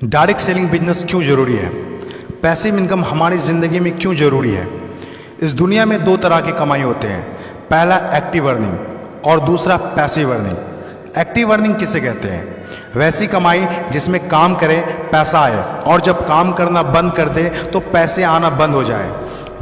Direct selling business क्यों ज़रूरी है? पैसिव इनकम हमारी ज़िंदगी में क्यों ज़रूरी है? इस दुनिया में दो तरह के कमाई होते हैं, पहला एक्टिव अर्निंग और दूसरा पैसिव अर्निंग। एक्टिव अर्निंग किसे कहते हैं? वैसी कमाई जिसमें काम करें पैसा आए और जब काम करना बंद कर दे तो पैसे आना बंद हो जाए।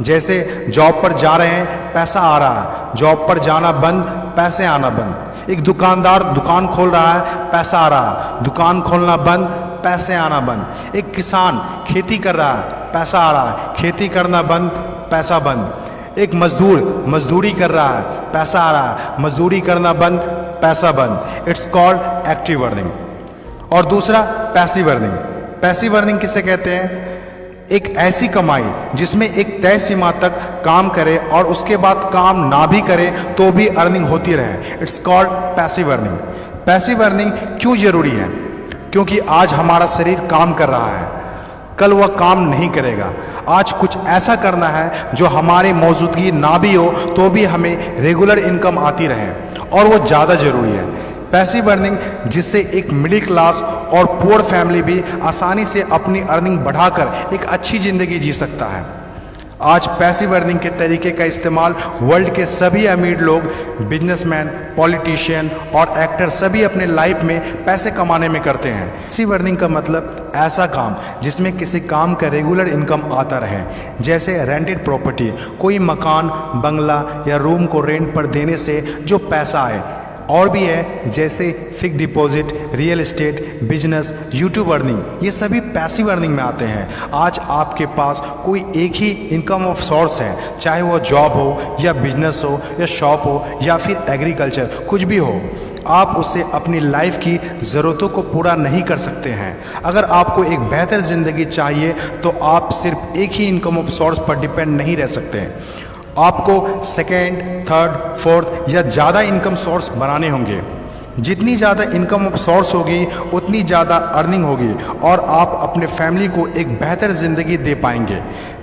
जैसे जॉब पर जा रहे हैं पैसा आ रहा है, जॉब पर जाना बंद पैसे आना बंद। एक दुकानदार दुकान खोल रहा है पैसा आ रहा है, दुकान खोलना बंद पैसे आना बंद। एक किसान खेती कर रहा है पैसा आ रहा है, खेती करना बंद पैसा बंद। एक मजदूर मजदूरी कर रहा है पैसा आ रहा है, मजदूरी करना बंद पैसा बंद। It's called active earning. और दूसरा पैसिव अर्निंग। पैसिव अर्निंग किसे कहते हैं? एक ऐसी कमाई जिसमें एक तय सीमा तक काम करे और उसके बाद काम ना भी करे तो भी अर्निंग होती रहे। It's called passive earning. Passive earning क्यों जरूरी है? क्योंकि आज हमारा शरीर काम कर रहा है, कल वह काम नहीं करेगा। आज कुछ ऐसा करना है जो हमारी मौजूदगी ना भी हो तो भी हमें रेगुलर इनकम आती रहे, और वो ज़्यादा ज़रूरी है। पैसिव अर्निंग जिससे एक मिडिल क्लास और पुअर फैमिली भी आसानी से अपनी अर्निंग बढ़ाकर एक अच्छी ज़िंदगी जी सकता है। आज पैसिव अर्निंग के तरीके का इस्तेमाल वर्ल्ड के सभी अमीर लोग, बिजनेसमैन, पॉलिटिशियन और एक्टर सभी अपने लाइफ में पैसे कमाने में करते हैं। पैसिव अर्निंग का मतलब ऐसा काम जिसमें किसी काम का रेगुलर इनकम आता रहे, जैसे रेंटेड प्रॉपर्टी, कोई मकान, बंगला या रूम को रेंट पर देने से जो पैसा आए। और भी है जैसे fix deposit, real estate, business, YouTube earning, ये सभी पैसिव अर्निंग में आते हैं। आज आपके पास कोई एक ही इनकम ऑफ सोर्स है, चाहे वो जॉब हो या बिजनेस हो या शॉप हो या फिर एग्रीकल्चर, कुछ भी हो, आप उससे अपनी लाइफ की ज़रूरतों को पूरा नहीं कर सकते हैं। अगर आपको एक बेहतर ज़िंदगी चाहिए तो आप सिर्फ एक ही इनकम ऑफ सोर्स पर डिपेंड नहीं रह सकते। आपको सेकेंड, थर्ड, फोर्थ या ज़्यादा इनकम सोर्स बनाने होंगे। जितनी ज़्यादा इनकम ऑफ सोर्स होगी उतनी ज़्यादा अर्निंग होगी और आप अपने फैमिली को एक बेहतर ज़िंदगी दे पाएंगे।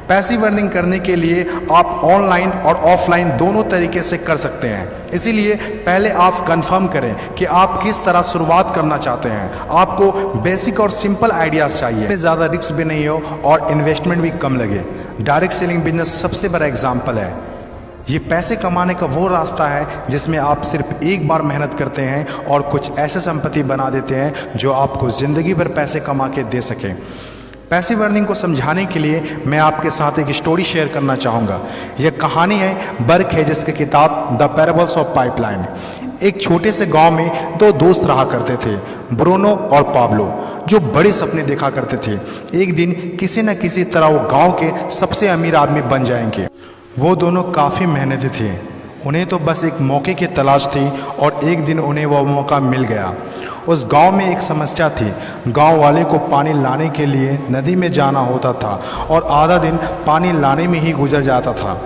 पैसिव अर्निंग करने के लिए आप ऑनलाइन और ऑफलाइन दोनों तरीके से कर सकते हैं। इसीलिए पहले आप कंफर्म करें कि आप किस तरह शुरुआत करना चाहते हैं। आपको बेसिक और सिंपल आइडियाज़ चाहिए, ज़्यादा रिस्क भी नहीं हो और इन्वेस्टमेंट भी कम लगे। डायरेक्ट सेलिंग बिजनेस सबसे बड़ा एग्जाम्पल है। ये पैसे कमाने का वो रास्ता है जिसमें आप सिर्फ एक बार मेहनत करते हैं और कुछ ऐसे संपत्ति बना देते हैं जो आपको ज़िंदगी भर पैसे कमा के दे सके। पैसिव अर्निंग को समझाने के लिए मैं आपके साथ एक स्टोरी शेयर करना चाहूँगा। यह कहानी है बर्क हेजेस की किताब द पैराबल्स ऑफ पाइपलाइन। एक छोटे से गांव में दो दोस्त रहा करते थे, ब्रूनो और पाब्लो, जो बड़े सपने देखा करते थे। एक दिन किसी न किसी तरह वो गांव के सबसे अमीर आदमी बन जाएंगे। वो दोनों काफ़ी मेहनती थे, उन्हें तो बस एक मौके की तलाश थी और एक दिन उन्हें वह मौका मिल गया। उस गांव में एक समस्या थी। गांव वाले को पानी लाने के लिए नदी में जाना होता था और आधा दिन पानी लाने में ही गुजर जाता था।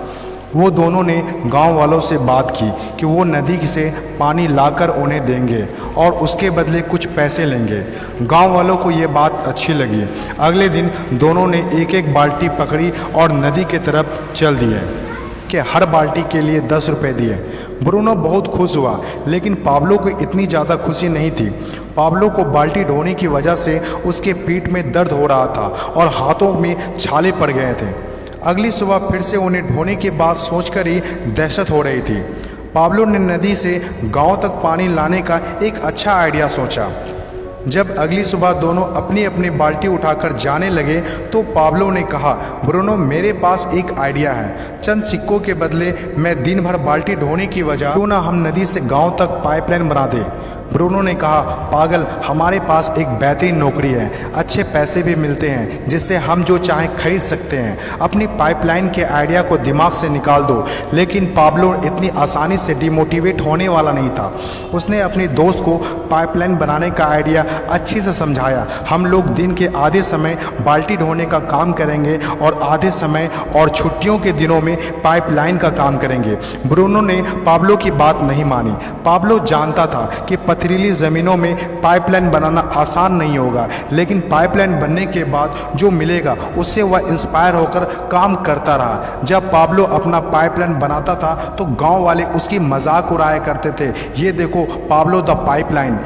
वो दोनों ने गांव वालों से बात की कि वो नदी से पानी लाकर उन्हें देंगे और उसके बदले कुछ पैसे लेंगे। गांव वालों को ये बात अच्छी लगी। अगले दिन दोनों ने एक एक बाल्टी पकड़ी और नदी की तरफ चल दिए कि हर बाल्टी के लिए 10 रुपये दिए। ब्रूनो बहुत खुश हुआ, लेकिन पाब्लो को इतनी ज़्यादा खुशी नहीं थी। पाब्लो को बाल्टी ढोने की वजह से उसके पीठ में दर्द हो रहा था और हाथों में छाले पड़ गए थे। अगली सुबह फिर से उन्हें ढोने की बात सोचकर ही दहशत हो रही थी। पाब्लो ने नदी से गांव तक पानी लाने का एक अच्छा आइडिया सोचा। जब अगली सुबह दोनों अपनी अपनी बाल्टी उठाकर जाने लगे तो पाब्लो ने कहा, ब्रूनो मेरे पास एक आइडिया है। चंद सिक्कों के बदले मैं दिन भर बाल्टी ढोने की वजह क्यों ना हम नदी से गांव तक पाइपलाइन बना दें। ब्रूनो ने कहा, पागल, हमारे पास एक बेहतरीन नौकरी है, अच्छे पैसे भी मिलते हैं जिससे हम जो चाहें खरीद सकते हैं। अपनी पाइपलाइन के आइडिया को दिमाग से निकाल दो। लेकिन पाब्लो इतनी आसानी से डिमोटिवेट होने वाला नहीं था। उसने अपने दोस्त को पाइपलाइन बनाने का आइडिया अच्छे से समझाया। हम लोग दिन के आधे समय बाल्टी ढोने का काम करेंगे और आधे समय और छुट्टियों के दिनों में पाइपलाइन का काम करेंगे। ब्रूनो ने पाब्लो की बात नहीं मानी। पाब्लो जानता था कि पथरीली ज़मीनों में पाइपलाइन बनाना आसान नहीं होगा, लेकिन पाइपलाइन बनने के बाद जो मिलेगा उससे वह इंस्पायर होकर काम करता रहा। जब पाब्लो अपना पाइपलाइन बनाता था तो गांव वाले उसकी मजाक उड़ाया करते थे, ये देखो Pablo the pipeline.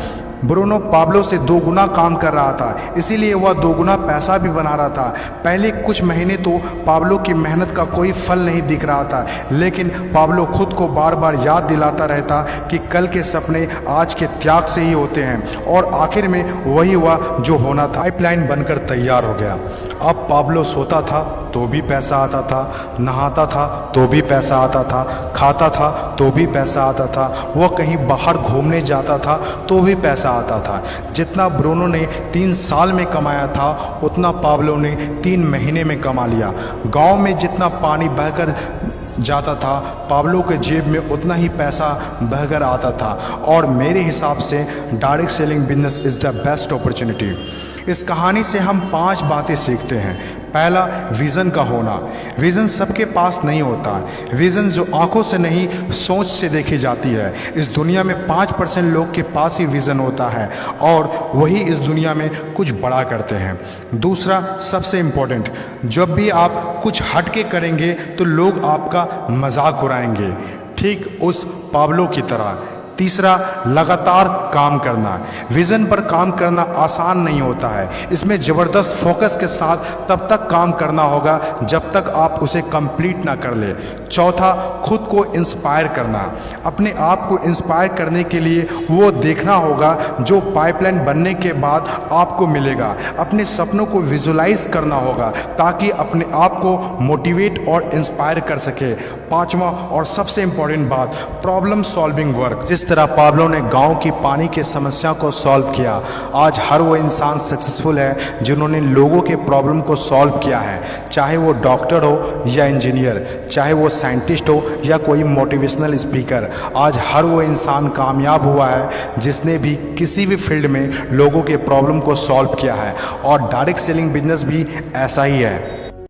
Bruno Pablo से 2 गुना काम कर रहा था, इसीलिए वह 2 गुना पैसा भी बना रहा था। पहले कुछ महीने तो पाब्लो की मेहनत का कोई फल नहीं दिख रहा था, लेकिन पाब्लो खुद को बार बार याद दिलाता रहता कि कल के सपने आज के त्याग से ही होते हैं, और आखिर में वही हुआ जो होना था। पाइपलाइन बनकर तैयार हो गया। अब पाब्लो सोता था तो भी पैसा आता था, नहाता था तो भी पैसा आता था, खाता था तो भी पैसा आता था, वह कहीं बाहर घूमने जाता था तो भी पैसा आता था। जितना ब्रूनो ने 3 साल में कमाया था उतना पाब्लो ने 3 महीने में कमा लिया। गांव में जितना पानी बहकर जाता था, पाब्लो के जेब में उतना ही पैसा बहकर आता था। और मेरे हिसाब से direct selling business is the best opportunity. इस कहानी से हम 5 बातें सीखते हैं। पहला, विज़न का होना। विज़न सबके पास नहीं होता। विज़न जो आंखों से नहीं सोच से देखी जाती है। इस दुनिया में 5% लोग के पास ही विज़न होता है और वही इस दुनिया में कुछ बड़ा करते हैं। दूसरा, सबसे इम्पोर्टेंट, जब भी आप कुछ हट के करेंगे तो लोग आपका मजाक उड़ाएंगे, ठीक उस पाब्लो की तरह। तीसरा, लगातार काम करना। विज़न पर काम करना आसान नहीं होता है। इसमें ज़बरदस्त फोकस के साथ तब तक काम करना होगा जब तक आप उसे कंप्लीट ना कर ले। चौथा, खुद को इंस्पायर करना। अपने आप को इंस्पायर करने के लिए वो देखना होगा जो पाइपलाइन बनने के बाद आपको मिलेगा। अपने सपनों को विजुलाइज करना होगा ताकि अपने आप को मोटिवेट और इंस्पायर कर सके। पांचवा और सबसे इम्पोर्टेंट बात, प्रॉब्लम सॉल्विंग वर्क। जिस तरह पाब्लो ने गांव की पानी की समस्या को सॉल्व किया, आज हर वो इंसान सक्सेसफुल है जिन्होंने लोगों के प्रॉब्लम को सॉल्व किया है। चाहे वो डॉक्टर हो या इंजीनियर, चाहे वो साइंटिस्ट हो या कोई मोटिवेशनल स्पीकर, आज हर वो इंसान कामयाब हुआ है जिसने भी किसी भी फील्ड में लोगों के प्रॉब्लम को सॉल्व किया है। और डायरेक्ट सेलिंग बिजनेस भी ऐसा ही है।